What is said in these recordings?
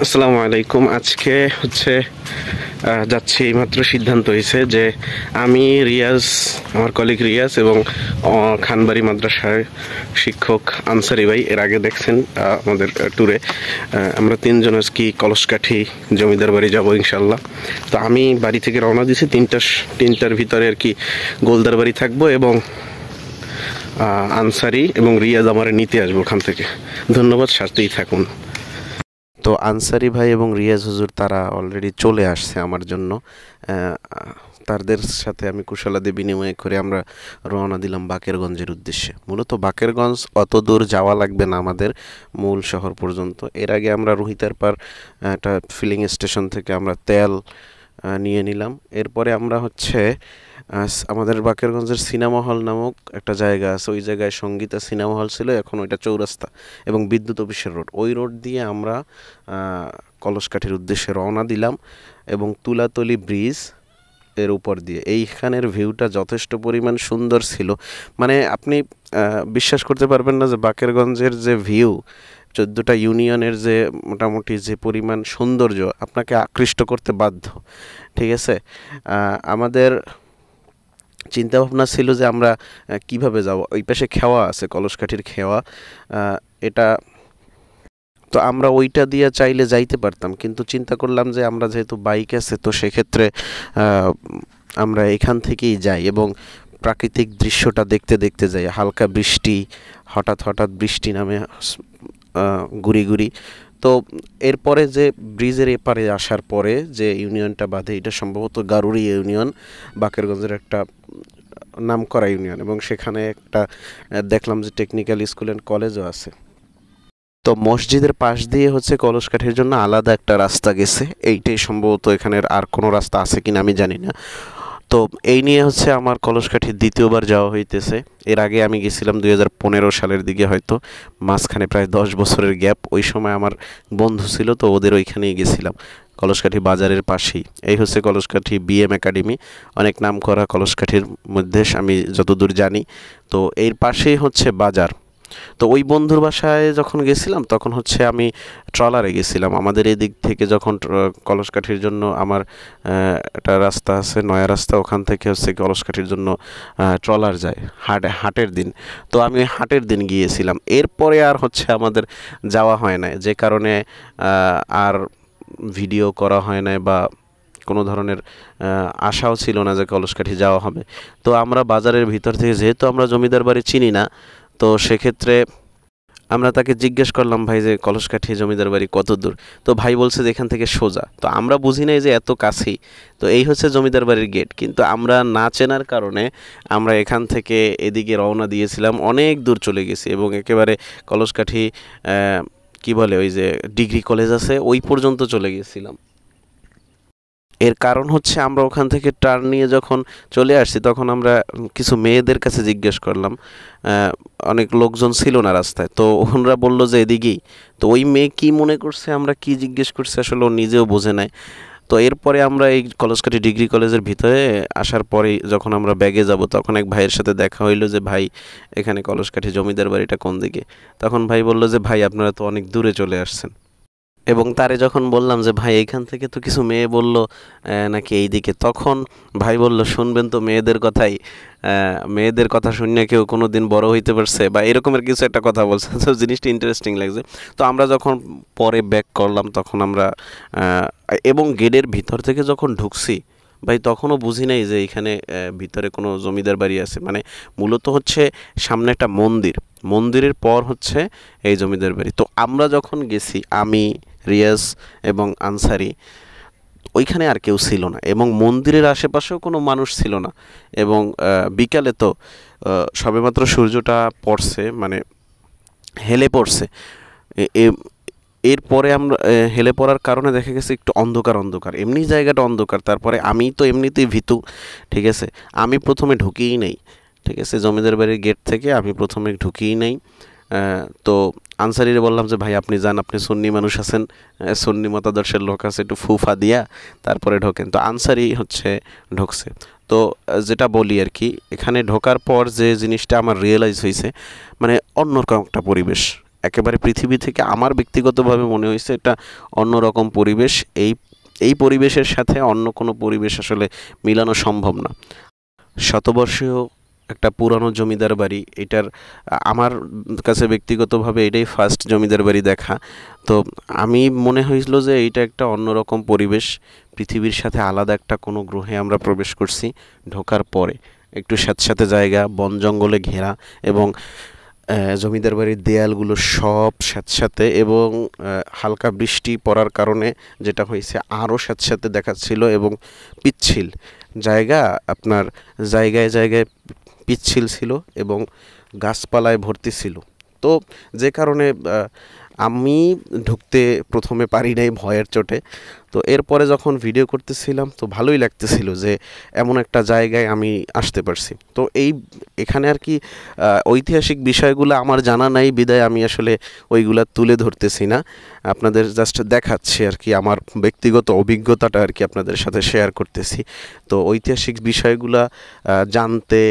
আসসালামু আলাইকুম। আজকে হচ্ছে যাচ্ছি, এইমাত্র সিদ্ধান্ত হয়েছে যে আমি রিয়াজ, আমার কলিগ রিয়াজ এবং খানবাড়ি মাদ্রাসার শিক্ষক আনসারি ভাই, এর আগে দেখছেন আমাদের ট্যুরে, আমরা তিনজন আজকে কলসকাঠি জমিদার বাড়ি যাবো ইনশাল্লাহ। তো আমি বাড়ি থেকে রওনা দিয়েছি তিনটার ভিতরে আর কি গোলদার বাড়ি থাকবো, এবং আনসারি এবং রিয়াজ আমার নিতে আসবো ওখান থেকে। ধন্যবাদ, সাথেই থাকুন। তো আনসারি ভাই এবং রিয়াজ হুজুর তারা অলরেডি চলে আসছে আমার জন্য। তাদের সাথে আমি কুশলাদি বিনিময় করে আমরা রওনা দিলাম বাকেরগঞ্জের উদ্দেশ্যে। মূলত বাকেরগঞ্জ অত দূর যাওয়া লাগবে না আমাদের মূল শহর পর্যন্ত। এর আগে আমরা রোহিতার পার একটা ফিলিং স্টেশন থেকে আমরা তেল নিয়ে নিলাম। এরপরে আমরা হচ্ছে আমাদের বাকেরগঞ্জের সিনেমা হল নামক একটা জায়গা আছে, ওই জায়গায় সঙ্গীতা সিনেমা হল ছিল, এখন ওইটা চৌরাস্তা এবং বিদ্যুৎ অফিসের রোড, ওই রোড দিয়ে আমরা কলসকাঠির উদ্দেশ্যে রওনা দিলাম এবং তুলাতলি ব্রিজ এর উপর দিয়ে। এইখানের ভিউটা যথেষ্ট পরিমাণ সুন্দর ছিল, মানে আপনি বিশ্বাস করতে পারবেন না যে বাকেরগঞ্জের যে ভিউ, 14টা ইউনিয়নের যে মোটামুটি যে পরিমাণ সৌন্দর্য আপনাকে আকৃষ্ট করতে বাধ্য। ঠিক আছে, আমাদের চিন্তা ভাবনা ছিল যে আমরা কিভাবে যাব। ওই পাশে খেওয়া আছে, কলসকাঠির খেওয়া, এটা তো আমরা ওইটা দিয়ে চাইলে যাইতে পারতাম, কিন্তু চিন্তা করলাম যে আমরা যেহেতু বাইক আছে তো সেক্ষেত্রে আমরা এখান থেকেই যাই এবং প্রাকৃতিক দৃশ্যটা দেখতে দেখতে যাই। হালকা বৃষ্টি, হঠাৎ বৃষ্টি নামে গুড়ি গুড়ি। তো এরপরে যে ব্রিজের এপারে আসার পরে যে ইউনিয়নটা বাঁধে, এটা সম্ভবত গারুড়ি ইউনিয়ন, বাকেরগঞ্জের একটা নামকরা ইউনিয়ন, এবং সেখানে একটা দেখলাম যে টেকনিক্যাল স্কুল অ্যান্ড কলেজও আছে। তো মসজিদের পাশ দিয়ে হচ্ছে কলসকাঠির জন্য আলাদা একটা রাস্তা গেছে, এইটাই সম্ভবত, এখানের আর কোনো রাস্তা আছে কিনা আমি জানি না। তো এই নিয়ে হচ্ছে আমার কলসকাঠির দ্বিতীয়বার যাওয়া হইতেছে। এর আগে আমি গেছিলাম 2015 সালের দিকে, হয়তো মাঝখানে প্রায় 10 বছরের গ্যাপ। ওই সময় আমার বন্ধু ছিল, তো ওদের ওইখানেই গেছিলাম, কলসকাঠি বাজারের পাশেই। এই হচ্ছে কলসকাঠি বিএম একাডেমি, অনেক নাম করা কলসকাঠির মধ্যে আমি যতদূর জানি। তো এর পাশেই হচ্ছে বাজার। তো ওই বন্ধুর বাসায় যখন গেছিলাম তখন হচ্ছে আমি ট্রলারে গেছিলাম। আমাদের এই দিক থেকে যখন কলসকাঠির জন্য আমার একটা রাস্তা আছে, নয়া রাস্তা, ওখান থেকে হচ্ছে কলসকাঠির জন্য ট্রলার যায় হাটের দিন। তো আমি হাটের দিন গিয়েছিলাম, এরপরে আর হচ্ছে আমাদের যাওয়া হয় না, যে কারণে আর ভিডিও করা হয় না বা কোনো ধরনের আশাও ছিল না যে কলসকাঠি যাওয়া হবে। তো আমরা বাজারের ভিতর থেকে, যেহেতু আমরা জমিদার বাড়ি চিনি না, তো সেক্ষেত্রে আমরা তাকে জিজ্ঞেস করলাম, ভাই যে কলসকাঠি জমিদার বাড়ি কত দূর? তো ভাই বলছে যে এখান থেকে সোজা। তো আমরা বুঝি নাই যে এত কাছেই, তো এই হচ্ছে জমিদার বাড়ির গেট, কিন্তু আমরা না চেনার কারণে আমরা এখান থেকে এদিকে রওনা দিয়েছিলাম, অনেক দূর চলে গেছি এবং একেবারে কলসকাঠি কি বলে ওই যে ডিগ্রি কলেজ আছে ওই পর্যন্ত চলে গেছিলাম। এর কারণ হচ্ছে আমরা ওখান থেকে টার্ন নিয়ে যখন চলে আসছি তখন আমরা কিছু মেয়েদের কাছে জিজ্ঞেস করলাম, অনেক লোকজন ছিল না রাস্তায়, তো ওনারা বলল যে এদিকেই। তো ওই মেয়ে কি মনে করছে আমরা কি জিজ্ঞেস করছি আসলে ও নিজেও বোঝে নাই। তো এরপরে আমরা এই কলসকাঠি ডিগ্রি কলেজের ভিতরে আসার পরে যখন আমরা ব্যাগে যাব তখন এক ভাইয়ের সাথে দেখা হইলো যে ভাই এখানে কলসকাঠি জমিদার বাড়িটা কোন দিকে? তখন ভাই বলল যে ভাই আপনারা তো অনেক দূরে চলে আসছেন। এবং তারে যখন বললাম যে ভাই এইখান থেকে তো কিছু মেয়ে বলল নাকি এই দিকে, তখন ভাই বলল শুনবেন তো মেয়েদের কথাই, মেয়েদের কথা শুনে কেউ কোনো দিন বড় হইতে পারছে, বা এরকমের কিছু একটা কথা বলছে। তো জিনিসটা ইন্টারেস্টিং লাগছে। তো আমরা যখন পরে ব্যাক করলাম তখন আমরা এবং গেটের ভিতর থেকে যখন ঢুকছি ভাই তখনও বুঝি নাই যে এখানে ভিতরে কোনো জমিদার বাড়ি আছে। মানে মূলত হচ্ছে সামনে একটা মন্দিরের পর হচ্ছে এই জমিদার বাড়ি। তো আমরা যখন গেছি, আমি, রিয়াজ এবং আনসারি, ওইখানে আর কেউ ছিল না এবং মন্দিরের আশেপাশেও কোনো মানুষ ছিল না। এবং বিকালে তো সবেমাত্র সূর্যটা পড়ছে, মানে হেলে পড়ছে। এরপরে আমরা হেলে পড়ার কারণে দেখা গেছে একটু অন্ধকার, এমনি জায়গাটা অন্ধকার। তারপরে আমি তো এমনিতেই ভীতু, ঠিক আছে, আমি প্রথমে ঢুকিই নেই, ঠিক আছে, জমিদার বাড়ির গেট থেকে আমি প্রথমে ঢুকিই নেই। তো আনসারিরে বললাম যে ভাই আপনি যান, আপনি সুন্নি মানুষ আছেন, সুন্নি মতাদর্শের লোক আছে, একটু ফুফা দিয়া তারপরে ঢোকেন। তো আনসারি হচ্ছে ঢুকছে। তো যেটা বলি আর কি, এখানে ঢোকার পর যে জিনিসটা আমার রিয়েলাইজ হয়েছে, মানে অন্যরকম একটা পরিবেশ, একেবারে পৃথিবী থেকে আমার ব্যক্তিগতভাবে মনে হয়েছে এটা অন্যরকম পরিবেশ। এই পরিবেশের সাথে অন্য কোনো পরিবেশ আসলে মিলানো সম্ভব না। শতবর্ষীয় একটা পুরানো জমিদার বাড়ি, এটার আমার কাছে ব্যক্তিগতভাবে এটাই ফার্স্ট জমিদার বাড়ি দেখা। তো আমি মনে হয়েছিল যে এইটা একটা অন্যরকম পরিবেশ, পৃথিবীর সাথে আলাদা একটা কোনো গ্রহে আমরা প্রবেশ করছি ঢোকার পরে। একটু স্যাঁতস্যাঁতে জায়গা, বন জঙ্গলে ঘেরা, এবং জমিদার বাড়ির দেয়ালগুলো সব স্যাঁতস্যাঁতে, এবং হালকা বৃষ্টি পড়ার কারণে যেটা হয়েছে আরও স্যাঁতস্যাঁতে দেখাচ্ছিল, এবং পিচ্ছিল জায়গা, আপনার জায়গায় জায়গায় পিচ্ছিল ছিল এবং গাছপালায় ভর্তি ছিল। তো যে কারণে আমি ঢুকতে প্রথমে পারি নাই ভয়ের চোটে। তো এরপরে যখন ভিডিও করতেছিলাম তো ভালোই লাগতেছিল যে এমন একটা জায়গায় আমি আসতে পারছি। তো এখানে আর কি ঐতিহাসিক বিষয়গুলো আমার জানা নাই বিদায় আমি আসলে ওইগুলা তুলে ধরতেছি না, আপনাদের জাস্ট দেখাচ্ছি আর কি, আমার ব্যক্তিগত অভিজ্ঞতাটা আর কি আপনাদের সাথে শেয়ার করতেছি। তো ঐতিহাসিক বিষয়গুলা জানতে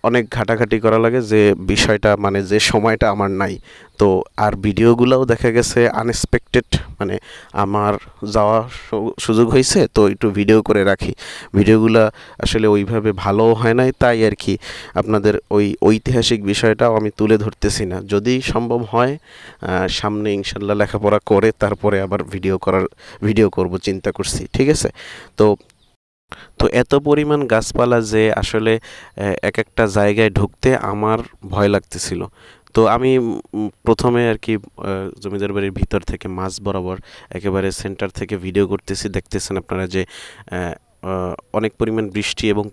অনেক ঘাটাঘাটি করা লাগে, যে বিষয়টা মানে যে সময়টা আমার নাই। তো আর ভিডিওগুলোও দেখা গেছে আনএক্সপেক্টেড, মানে আমার যাওয়ার সুযোগ হয়েছে তো একটু ভিডিও করে রাখি। ভিডিওগুলো আসলে ওইভাবে ভালোও হয় নাই, তাই আর কি আপনাদের ওই ঐতিহাসিক বিষয়টাও আমি তুলে ধরতেছি না। যদি সম্ভব হয় সামনে ইনশাল্লাহ লেখাপড়া করে তারপরে আবার ভিডিও করব চিন্তা করছি, ঠিক আছে। তো তো এত পরিমাণ গাছপালা যে আসলে এক একটা জায়গায় ঢুকতে আমার ভয় লাগতেছিল। তো আমি প্রথমে আর কি জমিদার বাড়ির ভিতর থেকে মাঝ বরাবর একেবারে সেন্টার থেকে ভিডিও করতেছি, দেখতেছেন আপনারা যে অনেক পরিমাণ বৃষ্টি এবং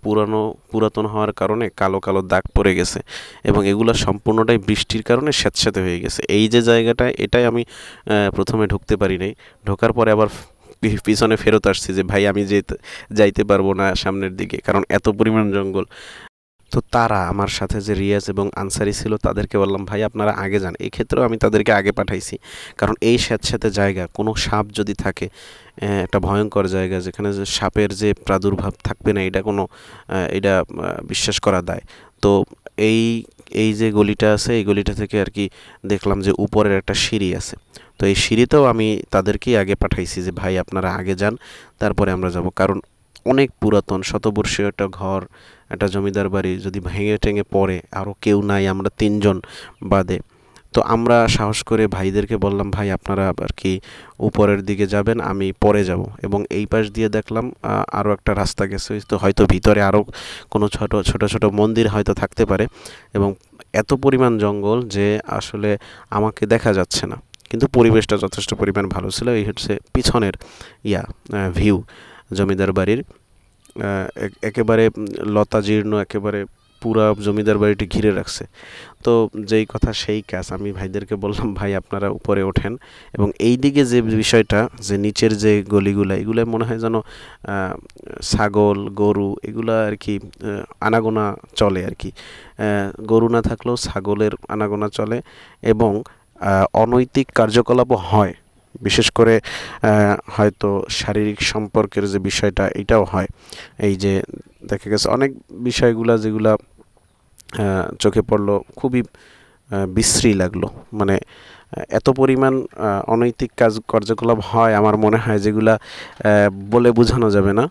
পুরাতন হওয়ার কারণে কালো কালো দাগ পড়ে গেছে, এবং এগুলো সম্পূর্ণটাই বৃষ্টির কারণে স্যাঁতস্যাঁতে হয়ে গেছে। এই যে জায়গাটায়, এটাই আমি প্রথমে ঢুকতে পারি নাই। ঢোকার পরে আবার পিছনে ফেরত আসছি যে ভাই আমি যাইতে পারবো না সামনের দিকে, কারণ এত পরিমাণ জঙ্গল। তো তারা আমার সাথে যে রিয়াজ এবং আনসারি ছিল তাদেরকে বললাম ভাই আপনারা আগে যান। এই ক্ষেত্রেও আমি তাদেরকে আগে পাঠাইছি, কারণ এই স্যাঁতস্যাঁতে জায়গা, কোনো সাপ যদি থাকে, একটা ভয়ঙ্কর জায়গা যেখানে যে সাপের যে প্রাদুর্ভাব থাকবে না, এটা বিশ্বাস করা দায়। তো এই এই যে গলিটা আছে, এই গলিটা থেকে আর কি দেখলাম যে উপরের একটা সিঁড়ি আছে। তো এই সিঁড়িতেও আমি তাদেরকেই আগে পাঠাইছি যে ভাই আপনারা আগে যান, তারপরে আমরা যাব। কারণ অনেক পুরাতন, শতবর্ষীয় একটা ঘর, একটা জমিদার বাড়ি যদি ভেঙে টেঙে পড়ে, আরও কেউ নাই, আমরা তিনজন বাদে। তো আমরা সাহস করে ভাইদেরকে বললাম ভাই আপনারা আর কি উপরের দিকে যাবেন, আমি পরে যাব। এবং এই পাশ দিয়ে দেখলাম আরও একটা রাস্তা গেছে, তো হয়তো ভিতরে আরও কোনো ছোট ছোট মন্দির হয়তো থাকতে পারে। এবং এত পরিমাণ জঙ্গল যে আসলে আমাকে দেখা যাচ্ছে না, কিন্তু পরিবেশটা যথেষ্ট পরিমাণ ভালো ছিল। এই হচ্ছে পিছনের ভিউ জমিদার বাড়ির, একেবারে লতা জীর্ণ, একেবারে পুরা জমিদার বাড়িটি ঘিরে রাখছে। তো যেই কথা সেই কাজ, আমি ভাইদেরকে বললাম ভাই আপনারা উপরে ওঠেন, এবং এই দিকে যে বিষয়টা, যে নিচের যে এগুলো মনে হয় যেন ছাগল গরু এগুলা আর কি আনাগোনা চলে আর কি, গরু না থাকলেও ছাগলের আনাগোনা চলে, এবং অনৈতিক কার্যকলাপও হয়, বিশেষ করে হয়তো শারীরিক সম্পর্কের যে বিষয়টা এটাও হয়। এই যে দেখা গেছে অনেক বিষয়গুলা যেগুলা চোখে পড়লো, খুবই বিশ্রী লাগলো। মানে এত পরিমাণ অনৈতিক কার্যকলাপ হয় আমার মনে হয় যেগুলা বলে বোঝানো যাবে না।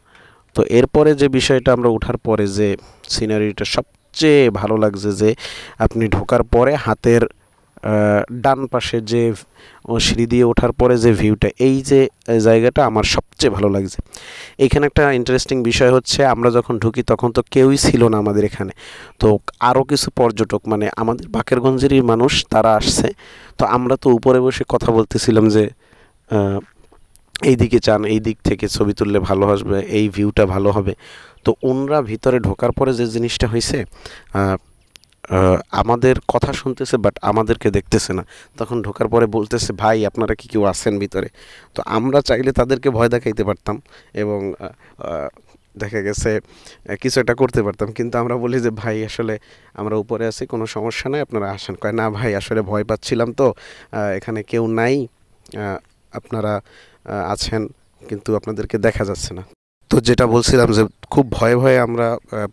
তো এরপরে যে বিষয়টা, আমরা ওঠার পরে যে সিনারিটা সবচেয়ে ভালো লাগছে, যে আপনি ঢোকার পরে হাতের ডান পাশে যে সিঁড়ি দিয়ে ওঠার পরে যে ভিউটা, এই যে জায়গাটা আমার সবচেয়ে ভালো লাগছে। এখানে একটা ইন্টারেস্টিং বিষয় হচ্ছে, আমরা যখন ঢুকি তখন তো কেউই ছিল না আমাদের এখানে। তো আরও কিছু পর্যটক, মানে আমাদের বাকেরগঞ্জেরই মানুষ, তারা আসছে। তো আমরা তো উপরে বসে কথা বলতেছিলাম যে এই দিকে চান, এই দিক থেকে ছবি তুললে ভালো আসবে, এই ভিউটা ভালো হবে। তো ওনরা ভিতরে ঢোকার পরে যে জিনিসটা হয়েছে, আমাদের কথা শুনতেছে বাট আমাদেরকে দেখতেছে না। তখন ঢোকার পরে বলতেছে ভাই আপনারা কি কেউ আছেন ভিতরে? তো আমরা চাইলে তাদেরকে ভয় দেখাইতে পারতাম, এবং দেখা গেছে কিছু একটা করতে পারতাম, কিন্তু আমরা বলি যে ভাই আসলে আমরা উপরে আছি, কোনো সমস্যা নাই, আপনারা আসেন। কয় না ভাই আসলে ভয় পাচ্ছিলাম, তো এখানে কেউ নাই, আপনারা আছেন কিন্তু আপনাদেরকে দেখা যাচ্ছে না। তো যেটা বলছিলাম যে খুব ভয়ে ভয়ে আমরা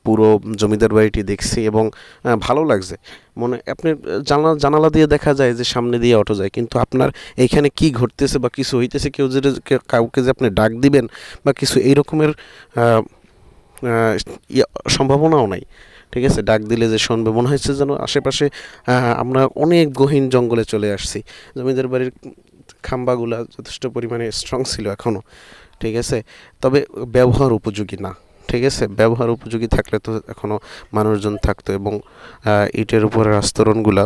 পুরো জমিদার বাড়িটি দেখছি এবং ভালো লাগছে। মনে আপনি জানালা দিয়ে দেখা যায় যে সামনে দিয়ে অটো যায়, কিন্তু আপনার এইখানে কি ঘটতেছে বা কিছু হইতেছে, কেউ যে কাউকে যে আপনি ডাক দিবেন বা কিছু এই রকমের আহ, আহ, সম্ভাবনাও নাই। ঠিক আছে, ডাক দিলে যে শুনবে মনে হচ্ছে যেন আশেপাশে আমরা অনেক গহীন জঙ্গলে চলে আসছি। জমিদার বাড়ির খাম্বাগুলা যথেষ্ট পরিমাণে স্ট্রং ছিল এখনও। ঠিক আছে, তবে ব্যবহার উপযোগী না। ঠিক আছে, ব্যবহার উপযোগী থাকলে তো এখনও মানুষজন থাকতো, এবং ইটের উপরের আস্তরণগুলা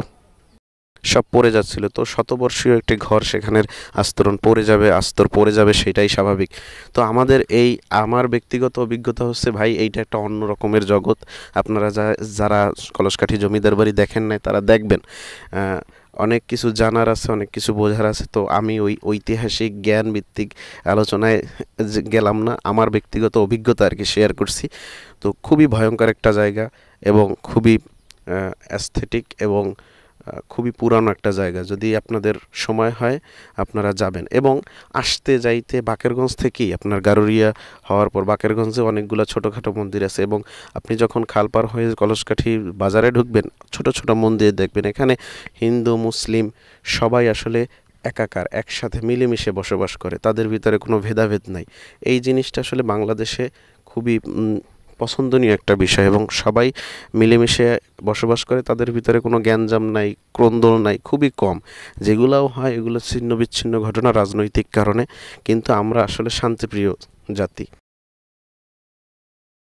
সব পড়ে যাচ্ছিল। তো শতবর্ষীয় একটি ঘর, সেখানের আস্তরণ পড়ে যাবে, আস্তর পড়ে যাবে, সেটাই স্বাভাবিক। তো আমার ব্যক্তিগত অভিজ্ঞতা হচ্ছে ভাই, এইটা একটা অন্য রকমের জগৎ। আপনারা যারা কলসকাঠি জমিদার বাড়ি দেখেন নাই তারা দেখবেন। অনেক কিছু জানার আছে, অনেক কিছু বোঝার আছে। তো আমি ওই ঐতিহাসিক জ্ঞান ভিত্তিক আলোচনায় গেলাম না, আমার ব্যক্তিগত অভিজ্ঞতা আর কি শেয়ার করছি। তো খুবই ভয়ঙ্কর একটা জায়গা, এবং খুবই অ্যাস্থেটিক, এবং খুবই পুরানো একটা জায়গা। যদি আপনাদের সময় হয় আপনারা যাবেন। এবং আসতে যাইতে বাকেরগঞ্জ থেকেই আপনার গারুরিয়া হওয়ার পর বাকেরগঞ্জে অনেকগুলো ছোটোখাটো মন্দির আছে, এবং আপনি যখন খালপার হয়ে কলসকাঠি বাজারে ঢুকবেন ছোট ছোট মন্দির দেখবেন। এখানে হিন্দু মুসলিম সবাই আসলে একাকার, একসাথে মিলেমিশে বসবাস করে, তাদের ভিতরে কোনো ভেদাভেদ নাই। এই জিনিসটা আসলে বাংলাদেশে খুবই পছন্দনীয় একটা বিষয়, এবং সবাই মিলেমিশে বসবাস করে, তাদের ভিতরে কোনো গ্যাঞ্জাম নাই, ক্রন্দল নাই, খুবই কম। যেগুলাও হয় এগুলো ছিন্ন বিচ্ছিন্ন ঘটনা রাজনৈতিক কারণে, কিন্তু আমরা আসলে শান্তিপ্রিয় জাতি।